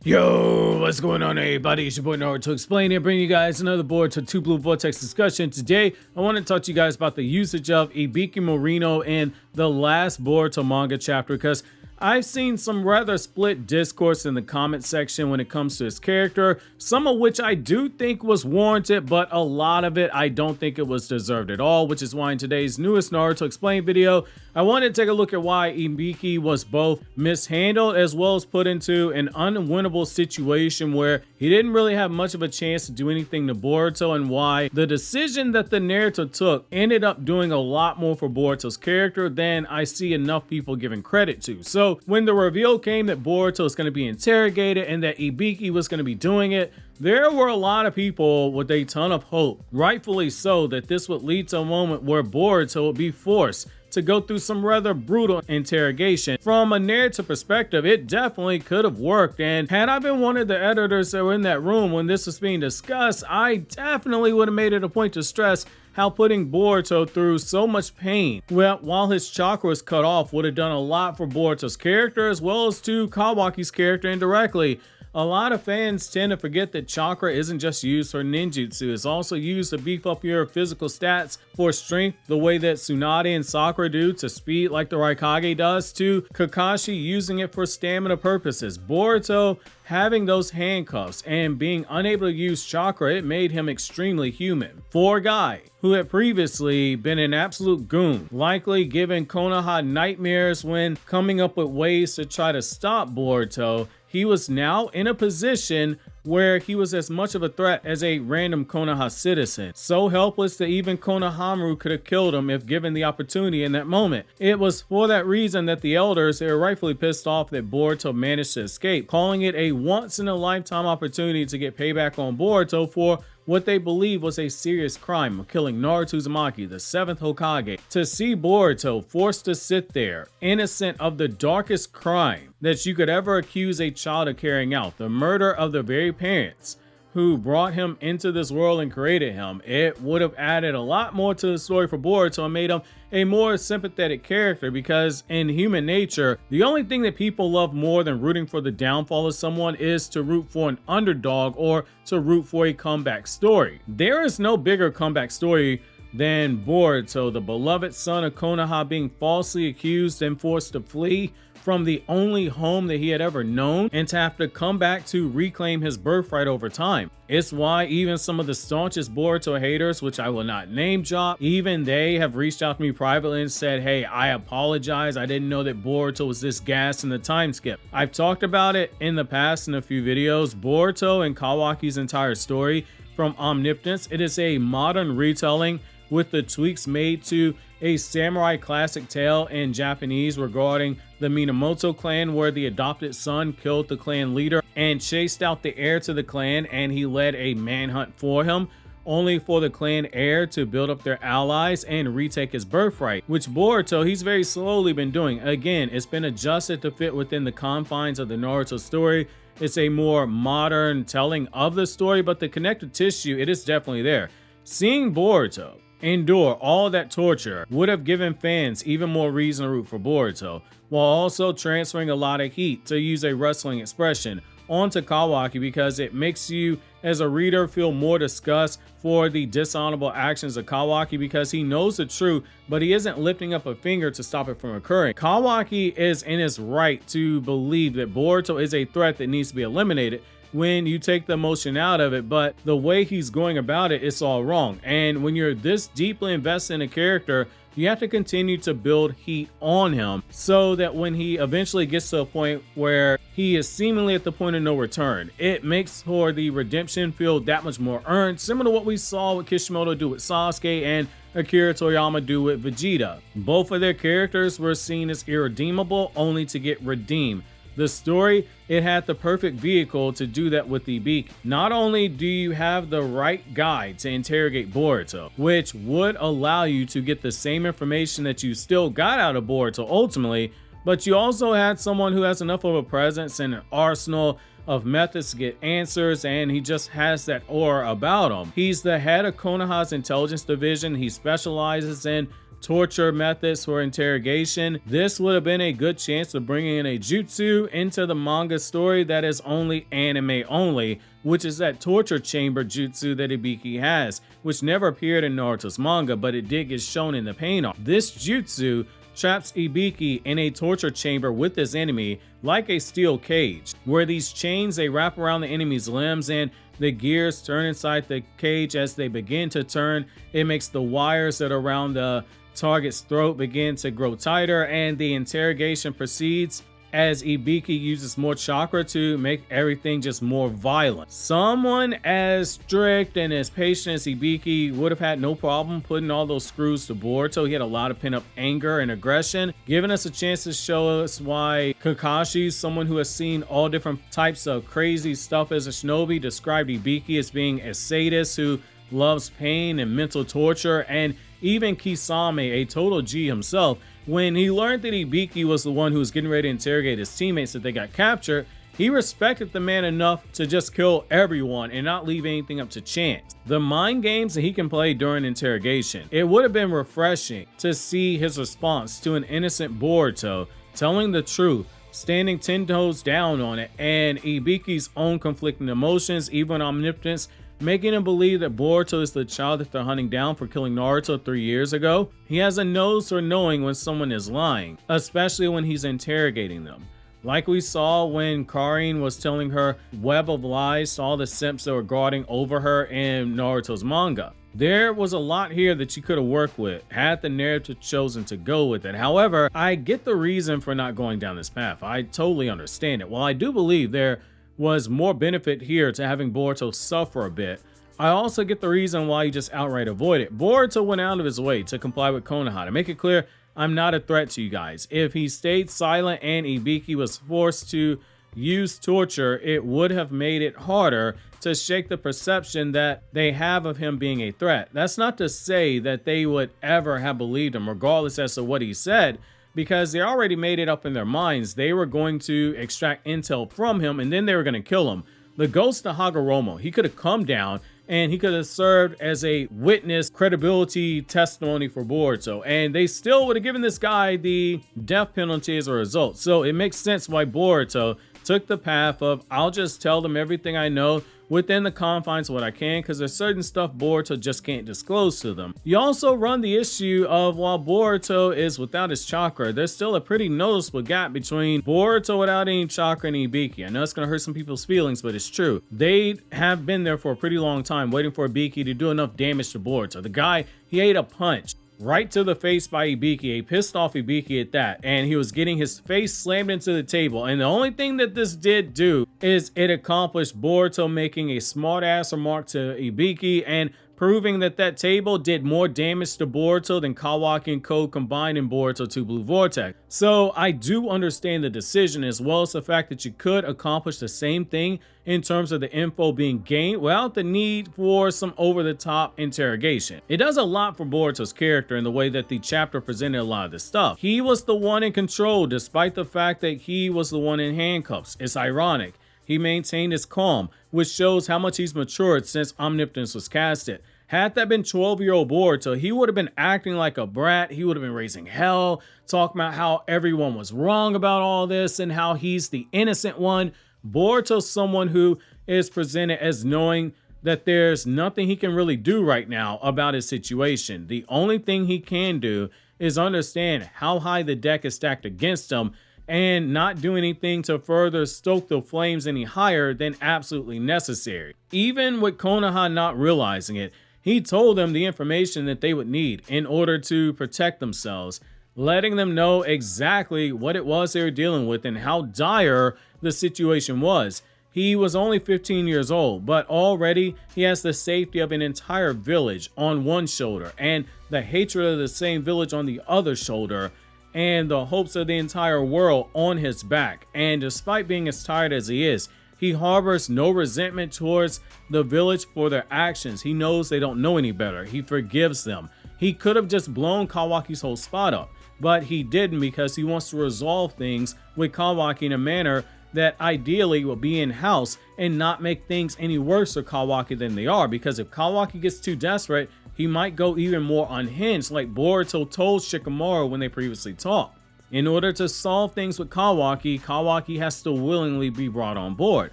Yo, what's going on, everybody? It's your boy Naruto to explain here, bringing you guys another Boruto 2 Blue Vortex discussion. Today, I want to talk to you guys about the usage of Ibiki Morino in the last Boruto manga chapter, because I've seen some rather split discourse in the comment section when it comes to his character, some of which I do think was warranted, but a lot of it I don't think it was deserved at all, which is why in today's newest Naruto Explain video, I wanted to take a look at why Ibiki was both mishandled as well as put into an unwinnable situation where he didn't really have much of a chance to do anything to Boruto, and why the decision that the narrative took ended up doing a lot more for Boruto's character than I see enough people giving credit to. So when the reveal came that Boruto is going to be interrogated and that Ibiki was going to be doing it, there were a lot of people with a ton of hope, rightfully so, that this would lead to a moment where Boruto would be forced to go through some rather brutal interrogation. From a narrative perspective, it definitely could have worked, and had I been one of the editors that were in that room when this was being discussed, I definitely would have made it a point to stress how putting Boruto through so much pain, well, while his chakra was cut off, would have done a lot for Boruto's character as well as to Kawaki's character indirectly. A lot of fans tend to forget that chakra isn't just used for ninjutsu, it's also used to beef up your physical stats for strength the way that Tsunade and Sakura do, to speed like the Raikage does, to Kakashi using it for stamina purposes. Boruto having those handcuffs and being unable to use chakra, it made him extremely human. For a guy who had previously been an absolute goon, likely giving Konoha nightmares when coming up with ways to try to stop Boruto, he was now in a position where he was as much of a threat as a random Konoha citizen. So helpless that even Konohamaru could have killed him if given the opportunity in that moment. It was for that reason that the elders, they were rightfully pissed off that Boruto managed to escape, calling it a once-in-a-lifetime opportunity to get payback on Boruto for what they believe was a serious crime of killing Naruto Uzumaki, the 7th Hokage. To see Boruto forced to sit there, innocent of the darkest crime that you could ever accuse a child of carrying out, the murder of the very parents who brought him into this world and created him, it would have added a lot more to the story for Boruto and made him a more sympathetic character, because in human nature, the only thing that people love more than rooting for the downfall of someone is to root for an underdog or to root for a comeback story. There is no bigger comeback story than Boruto, the beloved son of Konoha, being falsely accused and forced to flee from the only home that he had ever known and to have to come back to reclaim his birthright over time. It's why even some of the staunchest Boruto haters, which I will not name drop, even they have reached out to me privately and said, hey, I apologize, I didn't know that Boruto was this gassed in the time skip. I've talked about it in the past in a few videos. Boruto and Kawaki's entire story from Omnipotence, it is a modern retelling with the tweaks made to a samurai classic tale in Japanese regarding the Minamoto clan, where the adopted son killed the clan leader and chased out the heir to the clan, and he led a manhunt for him, only for the clan heir to build up their allies and retake his birthright, which Boruto, he's very slowly been doing. Again, it's been adjusted to fit within the confines of the Naruto story. It's a more modern telling of the story, but the connective tissue, it is definitely there. Seeing Boruto endure all that torture would have given fans even more reason to root for Boruto, while also transferring a lot of heat, to use a wrestling expression, onto Kawaki, because it makes you as a reader feel more disgust for the dishonorable actions of Kawaki, because he knows the truth, but he isn't lifting up a finger to stop it from occurring. Kawaki is in his right to believe that Boruto is a threat that needs to be eliminated when you take the emotion out of it, but the way he's going about it, it's all wrong. And when you're this deeply invested in a character, you have to continue to build heat on him so that when he eventually gets to a point where he is seemingly at the point of no return, it makes for the redemption feel that much more earned, similar to what we saw with Kishimoto do with Sasuke and Akira Toriyama do with Vegeta. Both of their characters were seen as irredeemable, only to get redeemed. The story, it had the perfect vehicle to do that with Ibiki. Not only do you have the right guy to interrogate Boruto, which would allow you to get the same information that you still got out of Boruto ultimately, but you also had someone who has enough of a presence and an arsenal of methods to get answers, and he just has that aura about him. He's the head of Konoha's intelligence division. He specializes in torture methods for interrogation, this would have been a good chance of bringing in a jutsu into the manga story that is only anime only, which is that torture chamber jutsu that Ibiki has, which never appeared in Naruto's manga, but it did get shown in the pain arc. This jutsu traps Ibiki in a torture chamber with his enemy like a steel cage, where these chains they wrap around the enemy's limbs and the gears turn inside the cage. As they begin to turn, it makes the wires that are around the target's throat begin to grow tighter, and the interrogation proceeds as Ibiki uses more chakra to make everything just more violent. Someone as strict and as patient as Ibiki would have had no problem putting all those screws to Boruto. He had a lot of pent-up anger and aggression, giving us a chance to show us why Kakashi, someone who has seen all different types of crazy stuff as a shinobi, described Ibiki as being a sadist who loves pain and mental torture. And even Kisame, a total G himself, when he learned that Ibiki was the one who was getting ready to interrogate his teammates that they got captured, he respected the man enough to just kill everyone and not leave anything up to chance. The mind games that he can play during interrogation. It would have been refreshing to see his response to an innocent Boruto telling the truth, standing 10 toes down on it, and Ibiki's own conflicting emotions, even omnipotence, making him believe that Boruto is the child that they're hunting down for killing Naruto 3 years ago. He has a nose for knowing when someone is lying, especially when he's interrogating them. Like we saw when Karin was telling her web of lies to all the simps that were guarding over her in Naruto's manga. There was a lot here that you could have worked with had the narrative chosen to go with it. However, I get the reason for not going down this path. I totally understand it. While I do believe there was more benefit here to having Boruto suffer a bit, I also get the reason why you just outright avoid it. Boruto went out of his way to comply with Konoha to make it clear, I'm not a threat to you guys. If he stayed silent and Ibiki was forced to use torture, it would have made it harder to shake the perception that they have of him being a threat. That's not to say that they would ever have believed him regardless as to what he said, because they already made it up in their minds. They were going to extract intel from him and then they were going to kill him. The ghost of Hagoromo, he could have come down and he could have served as a witness credibility testimony for Boruto, and they still would have given this guy the death penalty as a result. So it makes sense why Boruto took the path of, I'll just tell them everything I know within the confines of what I can, because there's certain stuff Boruto just can't disclose to them. You also run the issue of, while Boruto is without his chakra, there's still a pretty noticeable gap between Boruto without any chakra and Ibiki. I know it's going to hurt some people's feelings, but it's true. They have been there for a pretty long time waiting for Ibiki to do enough damage to Boruto. The guy, he ate a punch right to the face by Ibiki, a pissed off Ibiki at that, and he was getting his face slammed into the table. And the only thing that this did do is it accomplished Boruto making a smart ass remark to Ibiki and proving that that table did more damage to Boruto than Kawaki and Code combined in Boruto 2 Blue Vortex. So I do understand the decision, as well as the fact that you could accomplish the same thing in terms of the info being gained without the need for some over-the-top interrogation. It does a lot for Boruto's character in the way that the chapter presented a lot of this stuff. He was the one in control despite the fact that he was the one in handcuffs. It's ironic. He maintained his calm, which shows how much he's matured since Omnipotence was casted. Had that been 12-year-old Boruto, he would have been acting like a brat. He would have been raising hell, talking about how everyone was wrong about all this and how he's the innocent one. Boruto's someone who is presented as knowing that there's nothing he can really do right now about his situation. The only thing he can do is understand how high the deck is stacked against him and not do anything to further stoke the flames any higher than absolutely necessary. Even with Konoha not realizing it, he told them the information that they would need in order to protect themselves, letting them know exactly what it was they were dealing with and how dire the situation was. He was only 15 years old, but already he has the safety of an entire village on one shoulder and the hatred of the same village on the other shoulder, and the hopes of the entire world on his back. And despite being as tired as he is, he harbors no resentment towards the village for their actions. He knows they don't know any better. He forgives them. He could have just blown Kawaki's whole spot up, but he didn't, because he wants to resolve things with Kawaki in a manner that ideally will be in-house and not make things any worse for Kawaki than they are. Because if Kawaki gets too desperate, he might go even more unhinged like Boruto told Shikamaru when they previously talked. In order to solve things with Kawaki, Kawaki has to willingly be brought on board.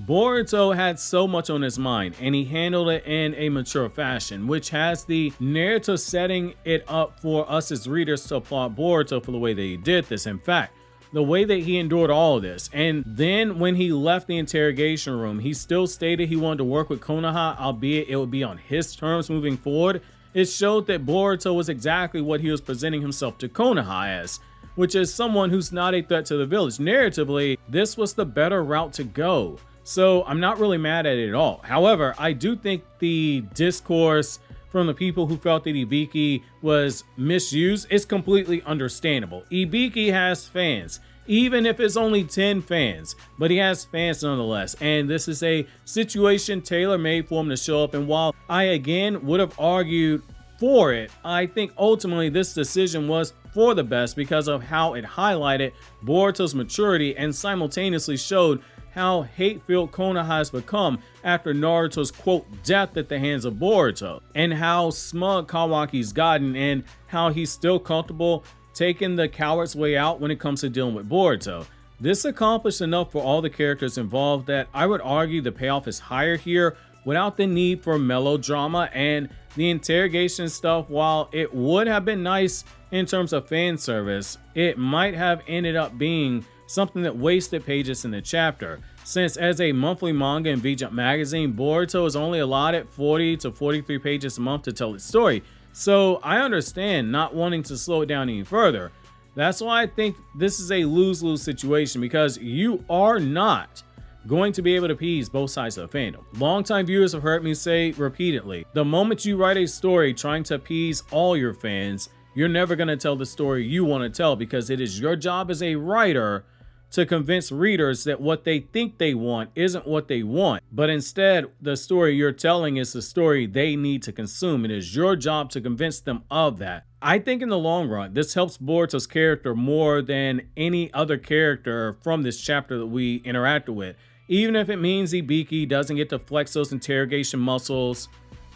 Boruto had so much on his mind, and he handled it in a mature fashion, which has the narrative setting it up for us as readers to applaud Boruto for the way that he did this. In fact, the way that he endured all of this. And then when he left the interrogation room, he still stated he wanted to work with Konoha, albeit it would be on his terms moving forward. It showed that Boruto was exactly what he was presenting himself to Konoha as, which is someone who's not a threat to the village. Narratively, this was the better route to go. So I'm not really mad at it at all. However, I do think the discourse from the people who felt that Ibiki was misused is completely understandable. Ibiki has fans, even if it's only 10 fans, but he has fans nonetheless. And this is a situation tailor-made for him to show up. And while I again would have argued for it, I think ultimately this decision was for the best because of how it highlighted Boruto's maturity and simultaneously showed how hate-filled Konoha has become after Naruto's quote death at the hands of Boruto, and how smug Kawaki's gotten and how he's still comfortable taking the coward's way out when it comes to dealing with Boruto. This accomplished enough for all the characters involved that I would argue the payoff is higher here without the need for melodrama. And the interrogation stuff, while it would have been nice in terms of fan service, it might have ended up being something that wasted pages in the chapter, since as a monthly manga in V-Jump magazine, Boruto is only allotted 40 to 43 pages a month to tell its story. So I understand not wanting to slow it down any further. That's why I think this is a lose-lose situation, because you are not going to be able to appease both sides of the fandom. Longtime viewers have heard me say repeatedly, the moment you write a story trying to appease all your fans, you're never going to tell the story you want to tell, because it is your job as a writer to convince readers that what they think they want isn't what they want, but instead the story you're telling is the story they need to consume. It is your job to convince them of that. I think in the long run, this helps Boruto's character more than any other character from this chapter that we interacted with. Even if it means Ibiki doesn't get to flex those interrogation muscles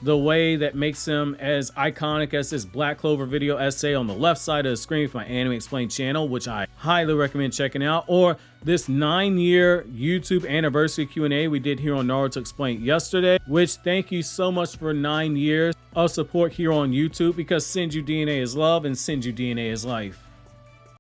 the way that makes him as iconic as this Black Clover video essay on the left side of the screen for my Anime Explained channel, which I highly recommend checking out, or this 9-year YouTube anniversary Q&A we did here on Naruto Explained yesterday, which thank you so much for 9 years of support here on YouTube, because Shinjuu DNA is love and Shinjuu DNA is life.